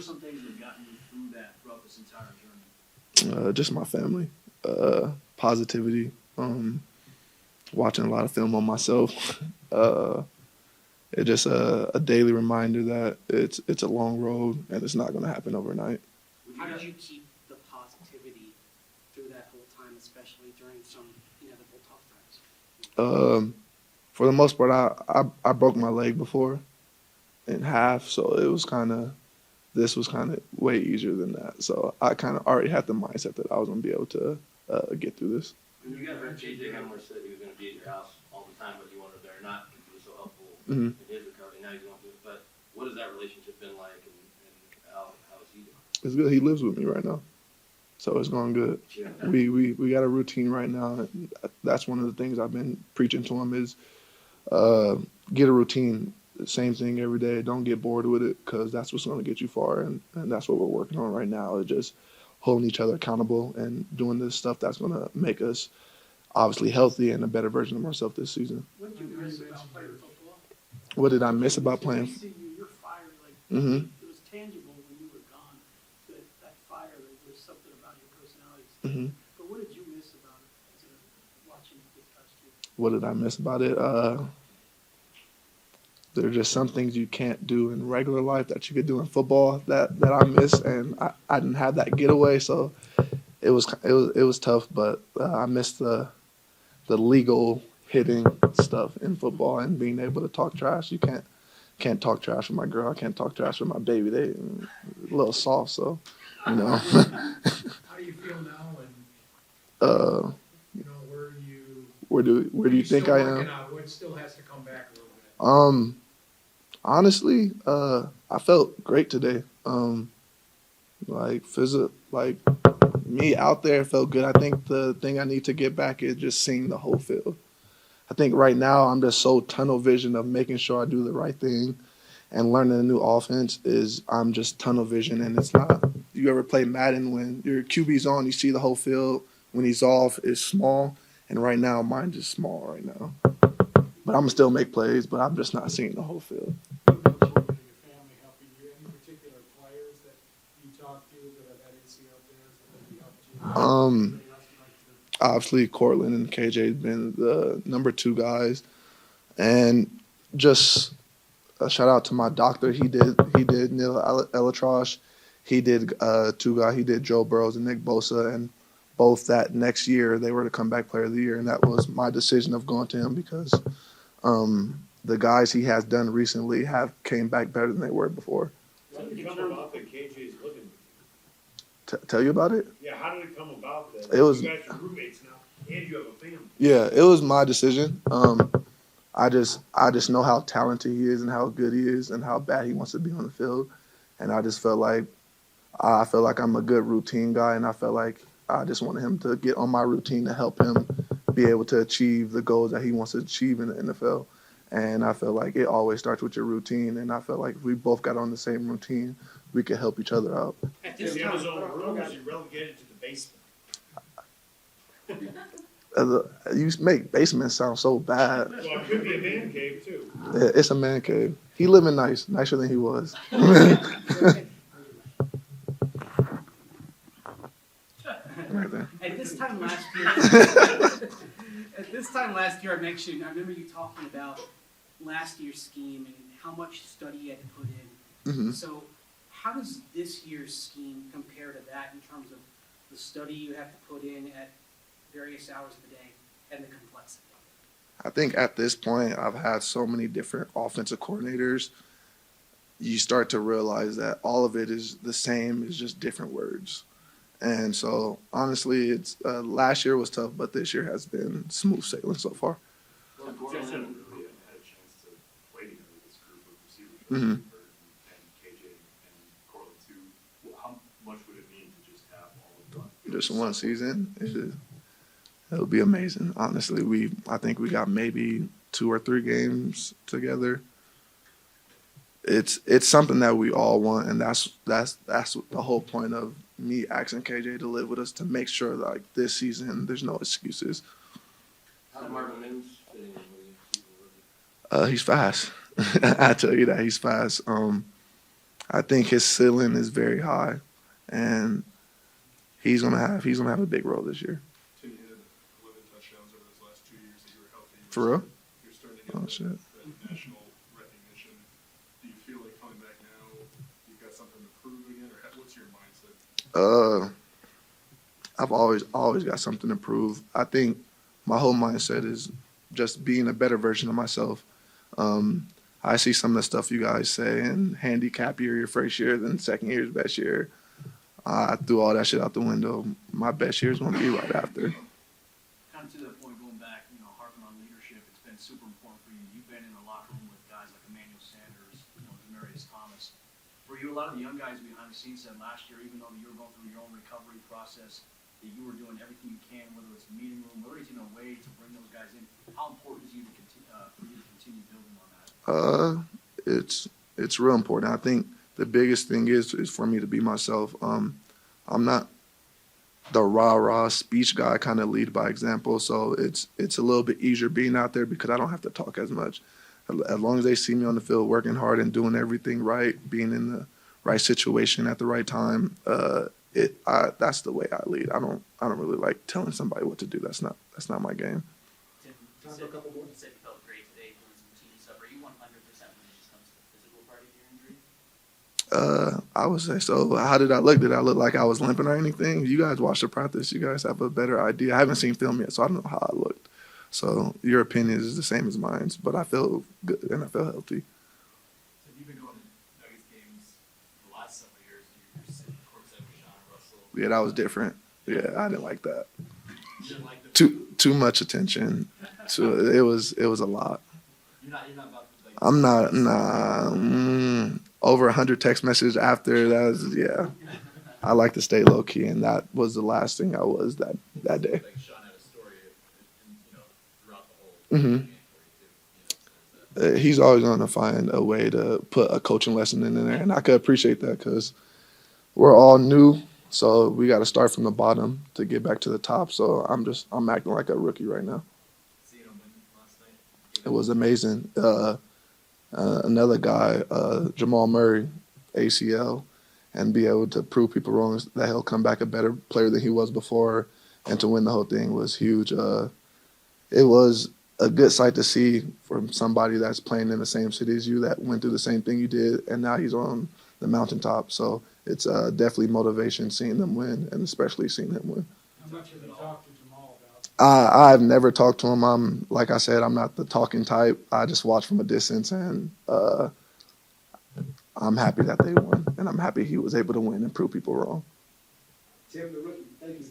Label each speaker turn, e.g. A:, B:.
A: some things that have gotten you through that throughout this entire journey?
B: Just my family, positivity, watching a lot of film on myself. It's just a daily reminder that it's a long road and it's not going to happen overnight.
C: How did you keep the positivity through that whole time, especially during some inevitable tough times?
B: For the most part, I broke my leg before in half, so this was kind of way easier than that. So I kind of already had the mindset that I was going to be able to get through this.
D: When you guys heard J.J. Hamler said he was going to be at your house all the time, but you wanted there not because he was so helpful in his recovery. Now he's going through it. But what has that relationship been like, and how is he doing?
B: It's good. He lives with me right now, so it's going good. We got a routine right now. And that's one of the things I've been preaching to him is get a routine. Same thing every day. Don't get bored with it because that's what's going to get you far, and that's what we're working on right now. Is just holding each other accountable and doing this stuff that's going to make us obviously healthy and a better version of ourselves this season.
C: What did you miss about playing football?
B: What did I miss about playing?
C: You're fired.
B: Mm-hmm.
C: It was tangible when you were gone. That fire, there's something about your personality.
B: Mm-hmm.
C: But what did you miss about it watching it touch you?
B: What did I miss about it? There are just some things you can't do in regular life that you could do in football that I miss, and I didn't have that getaway, so it was tough. But I missed the legal hitting stuff in football and being able to talk trash. You can't talk trash with my girl. I can't talk trash with my baby. They a little soft, so
E: How do you feel now? And where do you
B: think I am?
E: What still has to come back a little bit?
B: Honestly, I felt great today. Like me out there felt good. I think the thing I need to get back is just seeing the whole field. I think right now I'm just so tunnel vision of making sure I do the right thing and learning a new offense is I'm just tunnel vision, and it's not. You ever play Madden when your QB's on, you see the whole field. When he's off, it's small. And right now, mine's just small right now. But I'm going to still make plays, but I'm just not seeing the whole field.
E: Your family helping you? Any particular players that you talk to that have had ACL tears that maybe helped you?
B: Obviously, Cortland and KJ have been the number 2 guys. And just a shout out to my doctor. He did Neil Elatrosh. He did 2 guys. He did Joe Burrows and Nick Bosa. And both that next year, they were the comeback player of the year. And that was my decision of going to him because the guys he has done recently have came back better than they were before.
F: How did it come about that KJ's living with you?
B: Tell you about it?
F: Yeah, how did it come about that?
B: It was,
F: you guys are roommates now, and you have a family.
B: Yeah, it was my decision. I just know how talented he is and how good he is and how bad he wants to be on the field. And I just felt like I'm a good routine guy, and I felt like I just wanted him to get on my routine to help him be able to achieve the goals that he wants to achieve in the NFL. And I feel like it always starts with your routine, and I felt like if we both got on the same routine, we could help each other out.
F: If he had his own room, is he relegated to the basement?
B: You make basement sound so bad.
F: Well, it could be a man cave, too.
B: It's a man cave. He living nicer than he was. Right there.
C: At this time last year, I remember you talking about last year's scheme and how much study you had to put in.
B: Mm-hmm.
C: So how does this year's scheme compare to that in terms of the study you have to put in at various hours of the day and the complexity?
B: I think at this point, I've had so many different offensive coordinators. You start to realize that all of it is the same, it's just different words. And so, honestly, it's last year was tough, but this year has been smooth sailing so far.
G: Well, Gordon really had a chance to play together with this group of receivers,
B: Mm-hmm.
G: and KJ and Cortland too. Well, how much would it mean to just have all of them?
B: Just one season, it'll be amazing. Honestly, I think we got maybe 2 or 3 games together. It's something that we all want, and that's the whole point of me asking KJ to live with us, to make sure that, like, this season there's no excuses.
D: How's Marvin Mims fitting in with you?
B: He's fast. I tell you that he's fast. I think his ceiling is very high, and he's gonna have a big role this year.
G: Tim, you had 11 touchdowns over those last 2 years that you were healthy.
B: For real?
G: You're starting to get
B: Oh, shit.
G: that national recognition. Do you feel like coming back now, you've got something to prove again, or what's your mindset?
B: I've always got something to prove. I think my whole mindset is just being a better version of myself. I see some of the stuff you guys say, and handicap year, your first year, then second year's best year. I threw all that shit out the window. My best year is going to be right after.
A: Kind of to that point, going back, harping on leadership, it's been super important for you. You've been in the locker room with guys like Emmanuel Sanders, Demarius Thomas. For you, a lot of the young guys behind the scenes said last year, even though you were going through your own recovery process, that you were doing everything you can, whether it's meeting room, whether it's in a way to bring those guys in. How important is it for you to continue building on that?
B: It's real important. I think the biggest thing is for me to be myself. I'm not the rah-rah speech guy, kind of lead by example. So it's a little bit easier being out there because I don't have to talk as much. As long as they see me on the field working hard and doing everything right, being in the right situation at the right time, that's the way I lead. I don't really like telling somebody what to do. That's not my game.
C: Tim,
E: Time for a couple more.
C: you said you felt great today doing some team stuff. Are you 100% when it just comes to the physical part of your injury?
B: I would say so. How did I look? Did I look like I was limping or anything? You guys watched the practice. You guys have a better idea. I haven't seen film yet, so I don't know how I looked. So your opinion is the same as mine, but I feel good and I feel healthy.
G: So you've been going to Nuggets games the last several years, and you're sitting courtside with Sean Russell.
B: Yeah, that was different. Yeah, I didn't like that.
G: You didn't like the
B: Too much attention. So it was a lot.
G: You're not about to, like,
B: I'm not over 100 text messages after that was, yeah. I like to stay low key, and that was the last thing I was that day.
G: like Sean had a story, throughout the whole game for you too.
B: He's always going to find a way to put a coaching lesson in there, and I could appreciate that because we're all new, so we got to start from the bottom to get back to the top. So I'm acting like a rookie right now.
G: Seeing him win last night.
B: It was amazing. Another guy, Jamal Murray, ACL, and be able to prove people wrong that he'll come back a better player than he was before, and to win the whole thing was huge. It was a good sight to see from somebody that's playing in the same city as you, that went through the same thing you did, and now he's on the mountaintop. So it's definitely motivation seeing them win, and especially seeing him win.
E: How much have you talked to Jamal about?
B: I've never talked to him. Like I said, I'm not the talking type. I just watch from a distance, and I'm happy that they won, and I'm happy he was able to win and prove people wrong.
F: Tim, the rookie, thank you.